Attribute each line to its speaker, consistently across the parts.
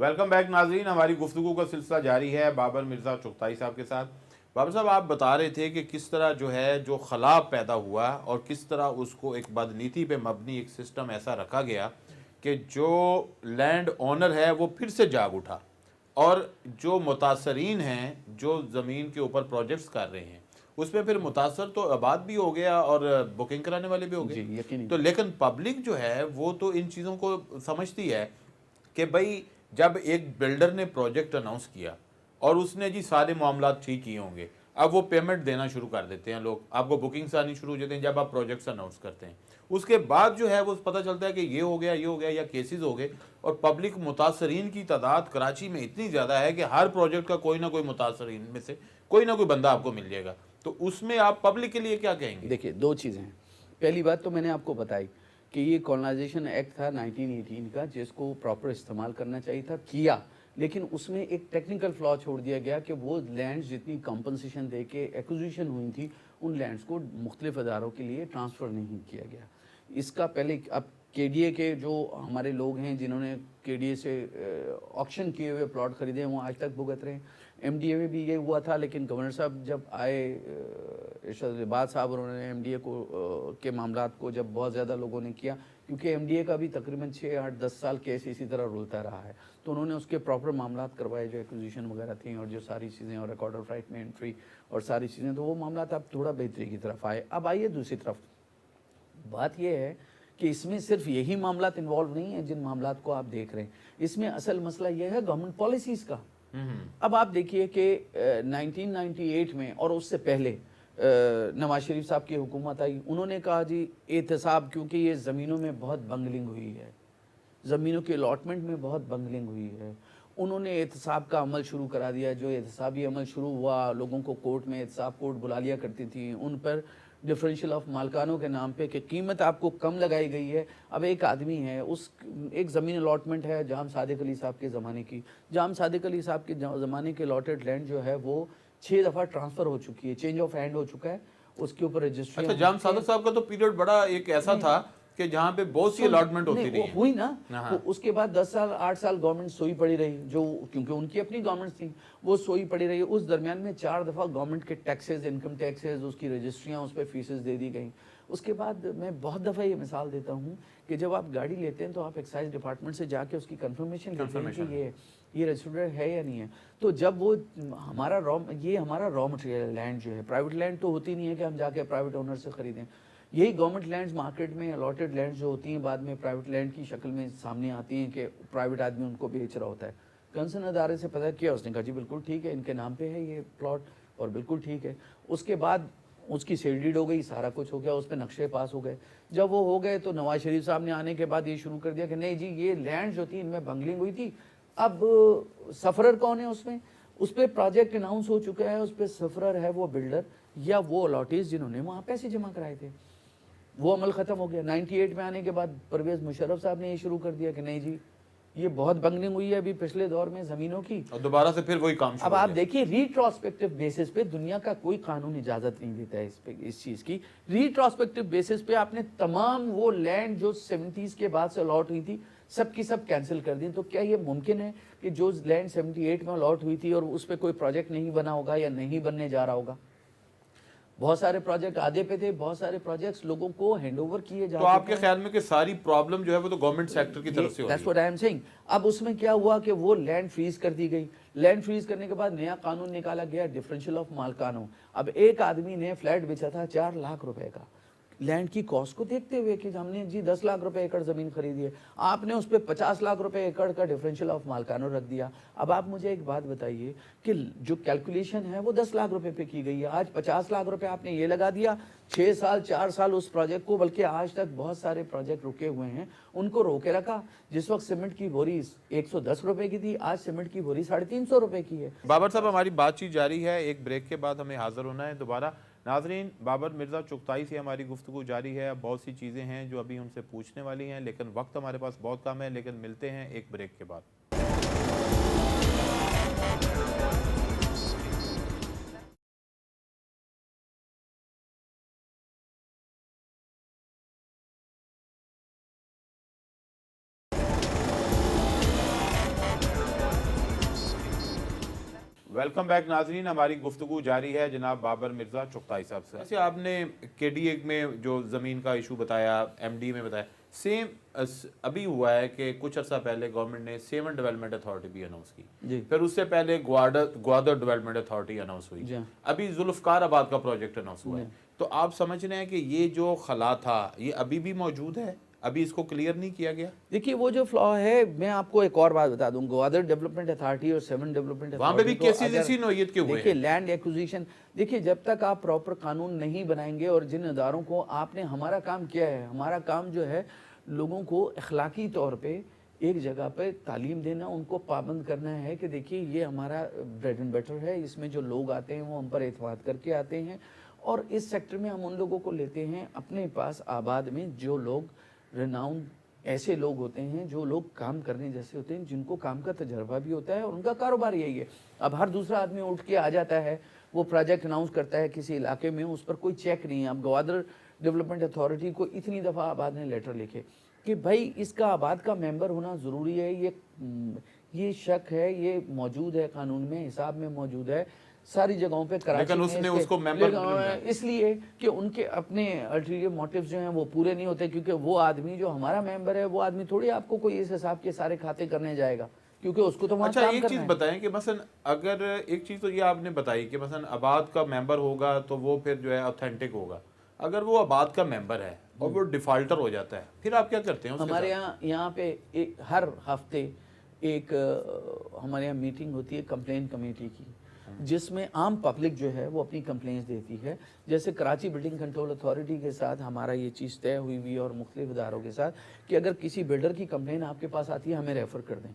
Speaker 1: Welcome back नाजरीन, हमारी गुफ्तगू का सिलसिला जारी है बाबर मिर्ज़ा चुगताई साहब के साथ। बाबर साहब, आप बता रहे थे कि किस तरह जो है जो खलाब पैदा हुआ और किस तरह उसको एक बदनीति पे मबनी एक सिस्टम ऐसा रखा गया कि जो लैंड ओनर है वो फिर से जाग उठा और जो मुतासरीन हैं जो ज़मीन के ऊपर प्रोजेक्ट्स कर रहे हैं उसमें फिर मुतासर तो आबाद भी हो गया और बुकिंग कराने वाले भी हो गए।
Speaker 2: जी, यकीनी।
Speaker 1: तो लेकिन पब्लिक जो है वो तो इन चीज़ों को समझती है कि भाई जब एक बिल्डर ने प्रोजेक्ट अनाउंस किया और उसने जी सारे मामला ठीक किए होंगे, अब वो पेमेंट देना शुरू कर देते हैं लोग, आपको बुकिंग्स आनी शुरू हो जाते हैं जब आप प्रोजेक्ट्स अनाउंस करते हैं। उसके बाद जो है वो पता चलता है कि ये हो गया, ये हो गया या केसेस हो गए, और पब्लिक मुतासरीन की तादाद कराची में इतनी ज़्यादा है कि हर प्रोजेक्ट का कोई ना कोई मुतासरीन में से कोई ना कोई बंदा आपको मिल जाएगा। तो उसमें आप पब्लिक के लिए क्या कहेंगे?
Speaker 2: देखिए, 2 चीज़ें हैं। पहली बात तो मैंने आपको बताई कि ये कॉलोनाइज़ेशन एक्ट था 1918 का, जिसको प्रॉपर इस्तेमाल करना चाहिए था, किया। लेकिन उसमें एक टेक्निकल फ्लॉ छोड़ दिया गया कि वो लैंड्स जितनी कंपनसेशन दे के एक्विजिशन हुई थी, उन लैंड्स को मुख्तलिफ अदारों के लिए ट्रांसफ़र नहीं किया गया। इसका पहले अब केडीए के जो हमारे लोग हैं जिन्होंने केडीए से ऑक्शन किए हुए प्लॉट खरीदे हैं, वो आज तक भुगत रहे हैं। एमडीए में भी ये हुआ था, लेकिन गवर्नर साहब जब आए, इरशाद लिबास साहब, उन्होंने एमडीए को के मामलात को जब बहुत ज़्यादा लोगों ने किया, क्योंकि एमडीए का भी तकरीबन 6, 8, 10 साल केस इसी तरह रुलता रहा है, तो उन्होंने उसके प्रॉपर मामलात करवाए, जो एक्विजिशन वगैरह थी और जो सारी चीज़ें और रिकॉर्ड ऑफ राइट में एंट्री और सारी चीज़ें, तो वो मामलात अब थोड़ा बेहतरी की तरफ आए। अब आइए दूसरी तरफ, बात यह है कि इसमें सिर्फ यही मामलात इन्वॉल्व नहीं है जिन मामलात को आप देख रहे हैं। इसमें असल मसला यह है गवर्नमेंट पॉलिसीज़ का। अब आप देखिए कि 1998 में और उससे पहले नवाज शरीफ साहब की हुकूमत आई, उन्होंने कहा जी एहतसाब, क्योंकि ये ज़मीनों में बहुत बंगलिंग हुई है, ज़मीनों के अलॉटमेंट में बहुत बंगलिंग हुई है, उन्होंने एहतसाब का अमल शुरू करा दिया। जो एहतसाबी अमल शुरू हुआ, लोगों को कोर्ट में एहतसाब कोर्ट बुला लिया करती थी, उन पर डिफरेंशियल ऑफ मालकानों के नाम पे कि कीमत आपको कम लगाई गई है। अब एक आदमी है, उस एक ज़मीन अलॉटमेंट है जाम सादिक अली साहब के ज़माने की, जाम सादिक अली साहब के ज़माने के अलॉटेड लैंड जो है वो 6 दफ़ा ट्रांसफ़र हो चुकी है, चेंज ऑफ हैंड हो चुका है, उसके ऊपर
Speaker 1: अच्छा,
Speaker 2: रजिस्ट्रियाँ हो
Speaker 1: जाम
Speaker 2: चुकी
Speaker 1: सादक
Speaker 2: हैं।
Speaker 1: साहब का तो पीरियड बड़ा एक ऐसा
Speaker 2: नहीं,
Speaker 1: था कि जहाँ पे बहुत सी
Speaker 2: सुन,
Speaker 1: अलॉटमेंट
Speaker 2: नहीं,
Speaker 1: होती रही
Speaker 2: वो
Speaker 1: हैं।
Speaker 2: हुई ना, तो
Speaker 1: हाँ।
Speaker 2: उसके बाद 10 साल 8 साल गवर्नमेंट सोई पड़ी रही, जो क्योंकि उनकी अपनी गवर्नमेंट थी, वो सोई पड़ी रही। उस दरमियान में 4 दफ़ा गवर्नमेंट के टैक्सेस, इनकम टैक्सेस, उसकी रजिस्ट्रियाँ, उस पर फीसेस दे दी गई। उसके बाद मैं बहुत दफ़ा ये मिसाल देता हूँ कि जब आप गाड़ी लेते हैं तो आप एक्साइज डिपार्टमेंट से जाके उसकी कंफर्मेशन लेते हैं कि ये रजिस्टर्ड है या नहीं है। तो जब वो हमारा रॉ मटेरियल लैंड जो है, प्राइवेट लैंड तो होती नहीं है कि हम जाके प्राइवेट ओनर से ख़रीदें। यही गवर्नमेंट लैंड्स मार्केट में अलॉटेड लैंड्स जो होती हैं, बाद में प्राइवेट लैंड की शक्ल में सामने आती हैं कि प्राइवेट आदमी उनको बेच रहा होता है। कंसर्न अदारे से पता किया, उसने कहा जी बिल्कुल ठीक है, इनके नाम पे है ये प्लॉट और बिल्कुल ठीक है। उसके बाद उसकी सेल डीड हो गई, सारा कुछ हो गया, उस पर नक्शे पास हो गए। जब वो हो गए तो नवाज शरीफ साहब ने आने के बाद ये शुरू कर दिया कि नहीं जी ये लैंड जो थी इनमें बंगलिंग हुई थी। अब सफरर कौन है उसमें? उस पर प्रोजेक्ट अनाउंस हो चुका है, उस पर सफरर है वो बिल्डर या वो अलॉटीज जिन्होंने वहाँ पैसे जमा कराए थे। वो अमल ख़त्म हो गया। 98 में आने के बाद परवेज़ मुशर्रफ साहब ने ये शुरू कर दिया कि नहीं जी ये बहुत बंगलिंग हुई है अभी पिछले दौर में ज़मीनों की।
Speaker 1: और दोबारा से फिर वही काम शुरू
Speaker 2: अब
Speaker 1: हो
Speaker 2: आप
Speaker 1: गया।
Speaker 2: देखिए रिट्रोस्पेक्टिव बेसिस पे दुनिया का कोई कानून इजाज़त नहीं देता है इस चीज़ की। रिट्रोस्पेक्टिव बेसिस पे आपने तमाम वो लैंड जो 70s के बाद से अलॉट हुई थी सब की सब कैंसिल कर दी। तो क्या ये मुमकिन है कि जो लैंड 78 में अलॉट हुई थी और उस पर कोई प्रोजेक्ट नहीं बना होगा या नहीं बनने जा रहा होगा? बहुत सारे प्रोजेक्ट आधे पे थे, बहुत सारे प्रोजेक्ट्स लोगों को हैंडओवर किए जा
Speaker 1: तो
Speaker 2: चुके
Speaker 1: आपके
Speaker 2: हैं।
Speaker 1: ख्याल में कि सारी प्रॉब्लम जो है वो तो गवर्नमेंट सेक्टर की तरफ से हो रही
Speaker 2: that's what I am saying. अब उसमें क्या हुआ कि वो लैंड फ्रीज कर दी गई। लैंड फ्रीज करने के बाद नया कानून निकाला गया, डिफरेंशियल ऑफ मालकानों। अब एक आदमी ने फ्लैट बेचा था 4 लाख रुपए का, लैंड की कॉस्ट को देखते हुए कि हमने जी 10 लाख रुपए एकड़ ज़मीन खरीदी है, आपने उस पर 50 लाख रुपए एकड़ का डिफरेंशियल ऑफ मालकानों रख दिया। अब आप मुझे एक बात बताइए कि जो कैलकुलेशन है वो 10 लाख रुपए पे की गई है, आज 50 लाख रुपए आपने ये लगा दिया, 6 साल 4 साल उस प्रोजेक्ट को, बल्कि आज तक बहुत सारे प्रोजेक्ट रुके हुए हैं, उनको रोके रखा। जिस वक्त सीमेंट की बोरी 110 रुपए की थी, आज सीमेंट की बोरी 350 रुपए की है।
Speaker 1: बाबर साहब, हमारी बातचीत जारी है, एक ब्रेक के बाद हमें हाजिर होना है दोबारा। नाजरीन, बाबर मिर्ज़ा चुगताई से हमारी गुफ्तगू जारी है। अब बहुत सी चीज़ें हैं जो अभी उनसे पूछने वाली हैं, लेकिन वक्त हमारे पास बहुत कम है। लेकिन मिलते हैं एक ब्रेक के बाद। वेलकम बैक नाजरीन, हमारी गुफ्तगू जारी है जनाब बाबर मिर्ज़ा चुगताई साहब से। जैसे आपने KDA में जो ज़मीन का इशू बताया, MD में बताया, सेम अभी हुआ है कि कुछ अर्सा पहले गवर्नमेंट ने सेवन डेवलपमेंट अथॉरिटी भी अनाउंस की,
Speaker 2: जी
Speaker 1: फिर उससे पहले ग्वादर डेवलपमेंट अथॉरिटी अनाउंस हुई,
Speaker 2: जी
Speaker 1: अभी जुल्फ़कार आबाद का प्रोजेक्ट अनाउंस हुआ
Speaker 2: जी।
Speaker 1: है। तो आप समझ रहे हैं कि ये जो खला था ये अभी भी मौजूद है, अभी इसको क्लियर नहीं किया गया?
Speaker 2: देखिए वो जो फ्लॉ है, मैं आपको एक और बात बता दूं, ग्वादर डेवलपमेंट अथॉरिटी और सेवन डेवलपमेंट
Speaker 1: वहां पे भी
Speaker 2: अथॉरिटी को
Speaker 1: केसेस
Speaker 2: अगर
Speaker 1: इसी नौयत के हुए
Speaker 2: देखिए
Speaker 1: हैं।
Speaker 2: लैंड एक्विजिशन, देखिए जब तक आप प्रॉपर कानून नहीं बनाएंगे और जिन अदारों को आपने, हमारा काम क्या है, हमारा काम जो है लोगों को अखलाकी तौर पे एक जगह पे तालीम देना, उनको पाबंद करना है कि देखिए ये हमारा ब्रेड एंड बटर है, इसमें जो लोग आते हैं वो हम पर एतमाद करके आते हैं, और इस सेक्टर में हम उन लोगों को लेते हैं अपने पास आबाद में जो लोग रिनाउंड ऐसे लोग होते हैं, जो लोग काम करने जैसे होते हैं, जिनको काम का तजर्बा भी होता है और उनका कारोबार यही है। अब हर दूसरा आदमी उठ के आ जाता है, वो प्रोजेक्ट अनाउंस करता है किसी इलाके में, उस पर कोई चेक नहीं है। अब ग्वादर डेवलपमेंट अथॉरिटी को इतनी दफ़ा आबाद ने लेटर लिखे कि भाई इसका आबाद का मेंबर होना ज़रूरी है, ये शक है, ये मौजूद है कानून में, हिसाब में मौजूद है सारी जगहों पे, कराची
Speaker 1: लेकिन
Speaker 2: में
Speaker 1: उसने
Speaker 2: इसके-
Speaker 1: उसको मेंबर
Speaker 2: लेकिन इसलिए कि उनके अपने अल्टीरियर मोटिव्स जो हैं वो पूरे नहीं होते, क्योंकि वो आदमी जो हमारा मेंबर है वो आदमी थोड़ी आपको कोई इस हिसाब के सारे खाते करने जाएगा, क्योंकि उसको तो वहाँ
Speaker 1: अच्छा,
Speaker 2: काम
Speaker 1: एक
Speaker 2: करना
Speaker 1: चीज़
Speaker 2: है।
Speaker 1: बताएं कि मसलन अगर एक चीज़ तो ये आपने बताई कि मसलन आबाद का मेंबर होगा तो वो फिर जो है ऑथेंटिक होगा, अगर वो आबाद का मेंबर है और वो डिफॉल्टर हो जाता है फिर आप क्या करते हैं उसके
Speaker 2: हमारे
Speaker 1: साथ?
Speaker 2: यहाँ पे हर हफ्ते एक हमारे यहाँ मीटिंग होती है कंप्लेन कमेटी की, जिसमें आम पब्लिक जो है वो अपनी कंप्लेंट्स देती है। जैसे कराची बिल्डिंग कंट्रोल अथॉरिटी के साथ हमारा ये चीज़ तय हुई हुई है और मुख्तलिफ इदारों के साथ कि अगर किसी बिल्डर की कंप्लेन आपके पास आती है हमें रेफ़र कर दें,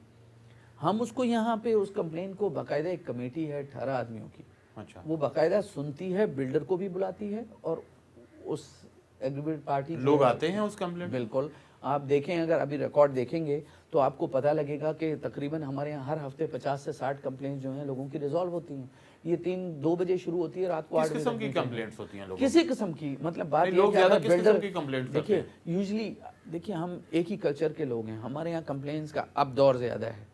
Speaker 2: हम उसको यहाँ पे उस कंप्लेन को बाकायदा, एक कमेटी है 18 आदमियों की,
Speaker 1: अच्छा,
Speaker 2: वो बाकायदा सुनती है, बिल्डर को भी बुलाती है और उस एग्रीमेंट पार्टी जो
Speaker 1: लोग
Speaker 2: है,
Speaker 1: आते हैं उस कंप्लेंट में?
Speaker 2: बिल्कुल आप देखें, अगर अभी रिकॉर्ड देखेंगे तो आपको पता लगेगा कि तकरीबन हमारे यहाँ हर हफ्ते 50 से 60 कंप्लेंट्स जो हैं लोगों की रिजॉल्व होती हैं। ये 2 बजे शुरू होती है, रात को 8
Speaker 1: किस
Speaker 2: बजे
Speaker 1: किस्म
Speaker 2: तक
Speaker 1: की
Speaker 2: meeting है।
Speaker 1: कंप्लेंट्स होती हैं लोगों
Speaker 2: किसी किस्म की, मतलब बात
Speaker 1: नहीं,
Speaker 2: ये है
Speaker 1: लोग
Speaker 2: कि
Speaker 1: ज्यादा
Speaker 2: अगर
Speaker 1: किस किस्म
Speaker 2: बिल्डर,
Speaker 1: की कंप्लेंट करते
Speaker 2: देखिए
Speaker 1: हैं?
Speaker 2: यूजली, देखिए हम एक ही कल्चर के लोग हैं, हमारे यहाँ कंप्लेंट्स का अब दौर ज़्यादा है।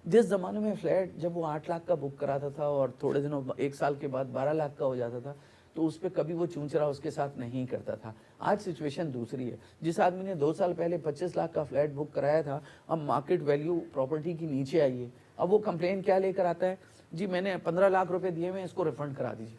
Speaker 2: जिस ज़माने में फ्लैट जब वो 8 लाख का बुक कराता था और थोड़े दिनों, 1 साल के बाद 12 लाख का हो जाता था, तो उस पर कभी वो चूंचरा उसके साथ नहीं करता था। आज सिचुएशन दूसरी है। जिस आदमी ने 2 साल पहले 25 लाख का फ्लैट बुक कराया था, अब मार्केट वैल्यू प्रॉपर्टी की नीचे आई है, अब वो कंप्लेन क्या लेकर आता है, जी मैंने 15 लाख रुपए दिए, मैं इसको रिफंड करा दीजिए।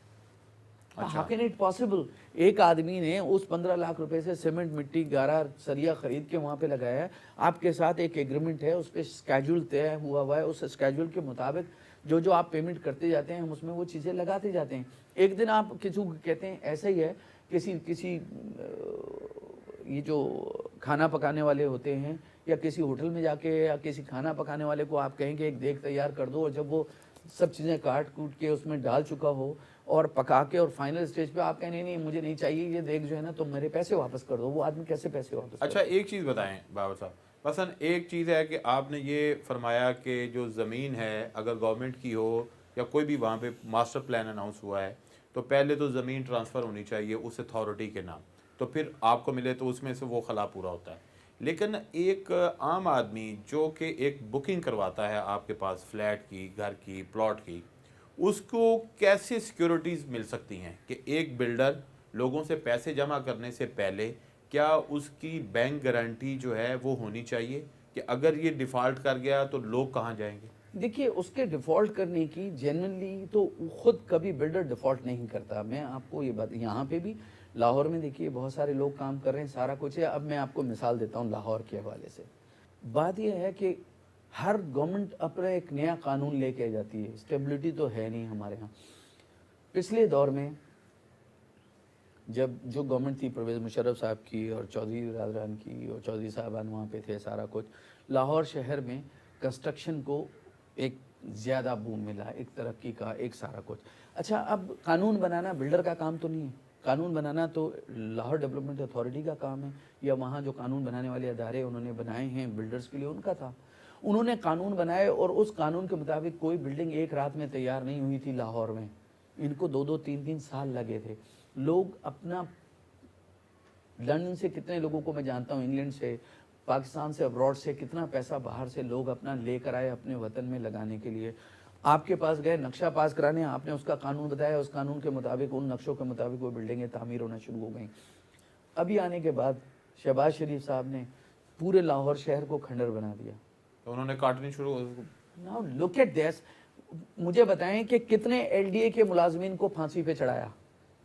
Speaker 2: How can it possible? एक आदमी ने उस 15 लाख रुपए से सीमेंट, मिट्टी, गारा, सरिया खरीद के वहाँ पे लगाया है, आपके साथ एक एग्रीमेंट है, उस पर स्केड्यूल तय हुआ है, उस स्केड्यूल के मुताबिक जो जो आप पेमेंट करते जाते हैं हम उसमें वो चीज़ें लगाते जाते हैं। एक दिन आप किसी को कहते हैं, ऐसा ही है, किसी ये जो खाना पकाने वाले होते हैं या किसी होटल में जाके या किसी खाना पकाने वाले को आप कहेंगे एक देग तैयार कर दो, और जब वो सब चीज़ें काट कूट के उसमें डाल चुका हो और पका के और फाइनल स्टेज पे आप कहें नहीं नहीं मुझे नहीं चाहिए ये देख जो है ना, तो मेरे पैसे वापस कर दो, वो आदमी कैसे पैसे वापस
Speaker 1: अच्छा, एक चीज़ बताएं बाबर साहब, मसलन एक चीज़ है कि आपने ये फरमाया कि जो ज़मीन है अगर गवर्नमेंट की हो या कोई भी वहाँ पे मास्टर प्लान अनाउंस हुआ है तो पहले तो ज़मीन ट्रांसफ़र होनी चाहिए उस अथॉरिटी के नाम, तो फिर आपको मिले तो उसमें से वो खला पूरा होता है। लेकिन एक आम आदमी जो कि एक बुकिंग करवाता है आपके पास फ्लैट की, घर की, प्लॉट की, उसको कैसे सिक्योरिटीज़ मिल सकती हैं कि एक बिल्डर लोगों से पैसे जमा करने से पहले क्या उसकी बैंक गारंटी जो है वो होनी चाहिए कि अगर ये डिफ़ॉल्ट कर गया तो लोग कहाँ जाएंगे?
Speaker 2: देखिए उसके डिफ़ॉल्ट करने की जेन्युइनली तो खुद कभी बिल्डर डिफ़ॉल्ट नहीं करता। मैं आपको ये बात, यहाँ पे भी लाहौर में देखिए बहुत सारे लोग काम कर रहे हैं, सारा कुछ है। अब मैं आपको मिसाल देता हूँ लाहौर के हवाले से। बात यह है कि हर गवर्नमेंट अपना एक नया कानून लेके आ जाती है, स्टेबिलिटी तो है नहीं हमारे यहाँ। पिछले दौर में जब जो गवर्नमेंट थी परवेज़ मुशर्रफ साहब की और चौधरी राजरान की और चौधरी साहबान वहाँ पे थे, सारा कुछ लाहौर शहर में कंस्ट्रक्शन को एक ज़्यादा बूम मिला, एक तरक्की का, एक सारा कुछ। अच्छा, अब कानून बनाना बिल्डर का काम तो नहीं है, कानून बनाना तो लाहौर डेवलपमेंट अथॉरिटी का काम है, या वहाँ जो कानून बनाने वाले अदारे उन्होंने बनाए हैं बिल्डर्स के लिए उनका था। उन्होंने कानून बनाए और उस कानून के मुताबिक कोई बिल्डिंग एक रात में तैयार नहीं हुई थी लाहौर में, इनको 2-2 3-3 साल लगे थे। लोग अपना, लंदन से कितने लोगों को मैं जानता हूँ, इंग्लैंड से, पाकिस्तान से, अब्रॉड से, कितना पैसा बाहर से लोग अपना लेकर आए अपने वतन में लगाने के लिए। آپ کے پاس گئے نقشہ پاس کرانے، آپ نے اس کا قانون بتایا، اس قانون کے مطابق ان نقشوں کے مطابق وہ بلڈنگیں تعمیر ہونا شروع ہو گئیں۔ ابھی آنے کے بعد شہباز شریف صاحب نے پورے لاہور شہر کو کھنڈر بنا دیا۔
Speaker 1: تو انہوں نے کاٹنی شروع
Speaker 2: Now look at this. مجھے بتائیں کہ کتنے ایل ڈی اے کے ملازمین کو پھانسی پہ چڑھایا،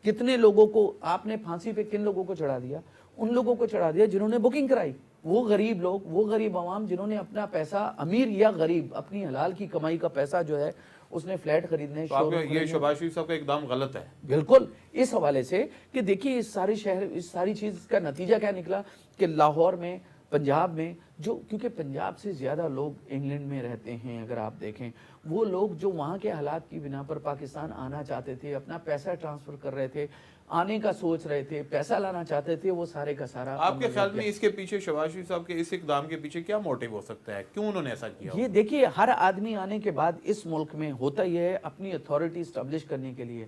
Speaker 2: کتنے لوگوں کو آپ نے پھانسی پہ کن لوگوں کو چڑھا دیا؟ ان لوگوں کو چڑھا دیا جنہوں نے بکنگ کرائی، وہ غریب لوگ، وہ غریب عوام جنہوں نے اپنا پیسہ، امیر یا غریب، اپنی حلال کی کمائی کا پیسہ جو ہے اس نے فلیٹ خریدنے،
Speaker 1: تو آپ کا یہ شہباز شریف صاحب کا اقدام غلط ہے؟
Speaker 2: بالکل اس حوالے سے کہ دیکھیے اس ساری چیز کا نتیجہ کیا نکلا کہ لاہور میں، پنجاب میں، جو کیونکہ پنجاب سے زیادہ لوگ انگلینڈ میں رہتے ہیں، اگر آپ دیکھیں وہ لوگ جو وہاں کے حالات کی بنا پر پاکستان آنا چاہتے تھے، اپنا پیسہ ٹرانسفر کر رہے تھے، آنے کا سوچ رہے تھے، پیسہ لانا چاہتے تھے، وہ سارے کا سارا
Speaker 1: آپ کے خیال میں اس کے پیچھے شہباز شریف صاحب کے اس اقدام کے پیچھے کیا موٹیو ہو سکتا ہے؟ کیوں انہوں نے ایسا کیا؟
Speaker 2: یہ دیکھیے ہر آدمی آنے کے بعد اس ملک میں ہوتا یہ ہے اپنی اتھارٹی اسٹیبلش کرنے کے لیے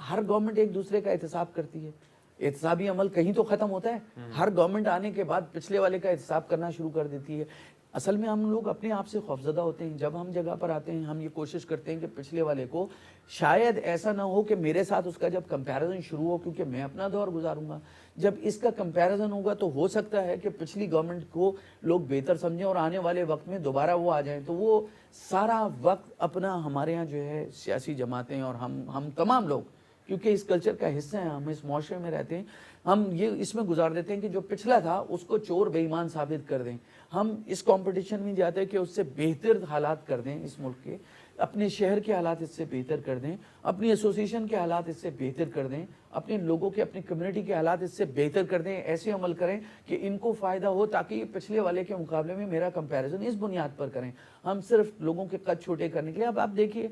Speaker 2: ہر گورنمنٹ ایک دوسرے کا احتساب کرتی ہے، احتسابی عمل کہیں تو ختم ہوتا ہے، ہر گورنمنٹ آنے کے بعد پچھلے والے کا احتساب کرنا شروع کر دیتی ہے۔ اصل میں ہم لوگ اپنے آپ سے خوفزدہ ہوتے ہیں، جب ہم جگہ پر آتے ہیں ہم یہ کوشش کرتے ہیں کہ پچھلے والے کو شاید ایسا نہ ہو کہ میرے ساتھ اس کا جب کمپیریزن شروع ہو، کیونکہ میں اپنا دور گزاروں گا، جب اس کا کمپیریزن ہوگا تو ہو سکتا ہے کہ پچھلی گورنمنٹ کو لوگ بہتر سمجھیں اور آنے والے وقت میں دوبارہ وہ آ جائیں، تو وہ سارا وقت اپنا ہمارے ہاں جو ہے سیاسی جماعتیں اور ہم تمام لوگ، کیونکہ اس کلچر کا حصہ ہیں، ہم اس معاشرے میں رہتے ہیں، ہم یہ اس میں گزار دیتے ہیں کہ جو پچھلا تھا اس کو چور بے ایمان ثابت کر دیں۔ ہم اس کمپٹیشن میں جاتے ہیں کہ اس سے بہتر حالات کر دیں، اس ملک کے اپنے شہر کے حالات اس سے بہتر کر دیں، اپنی ایسوسیشن کے حالات اس سے بہتر کر دیں، اپنے لوگوں کے، اپنی کمیونٹی کے حالات اس سے بہتر کر دیں، ایسے عمل کریں کہ ان کو فائدہ ہو، تاکہ یہ پچھلے والے کے مقابلے میں میرا کمپیریزن اس بنیاد پر کریں۔ ہم صرف لوگوں کے قد چھوٹے کرنے کے لیے، اب آپ دیکھیے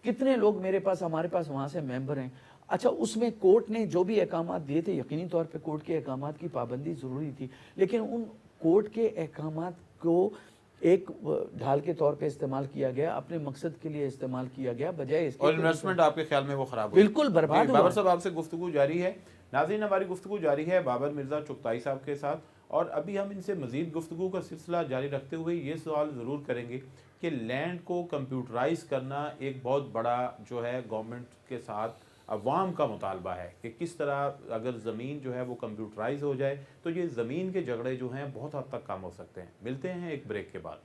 Speaker 2: کتنے لوگ ہمارے پاس وہاں سے ممبر ہیں۔ اچھا اس میں کورٹ نے جو بھی احکامات دیے تھے، یقینی طور پہ کورٹ کے احکامات کی پابندی ضروری تھی، لیکن ان کورٹ کے احکامات کو ایک ڈھال کے طور پہ استعمال کیا گیا، اپنے مقصد کے لیے استعمال کیا گیا، بجائے اس کے
Speaker 1: اور انویسٹمنٹ آپ کے خیال میں وہ خراب ہوئی؟
Speaker 2: بالکل برباد ہوا۔
Speaker 1: بابر صاحب آپ سے گفتگو جاری ہے۔ ناظرین ہماری گفتگو جاری ہے بابر مرزا چغتائی صاحب کے ساتھ، اور ابھی ہم ان سے مزید گفتگو کا سلسلہ جاری رکھتے ہوئے یہ سوال ضرور کریں گے کہ لینڈ کو کمپیوٹرائز کرنا ایک بہت بڑا جو ہے گورنمنٹ کے ساتھ عوام کا مطالبہ ہے کہ کس طرح اگر زمین جو ہے وہ کمپیوٹرائز ہو جائے تو یہ زمین کے جھگڑے جو ہیں بہت حد تک کم ہو سکتے ہیں۔ ملتے ہیں ایک بریک کے بعد۔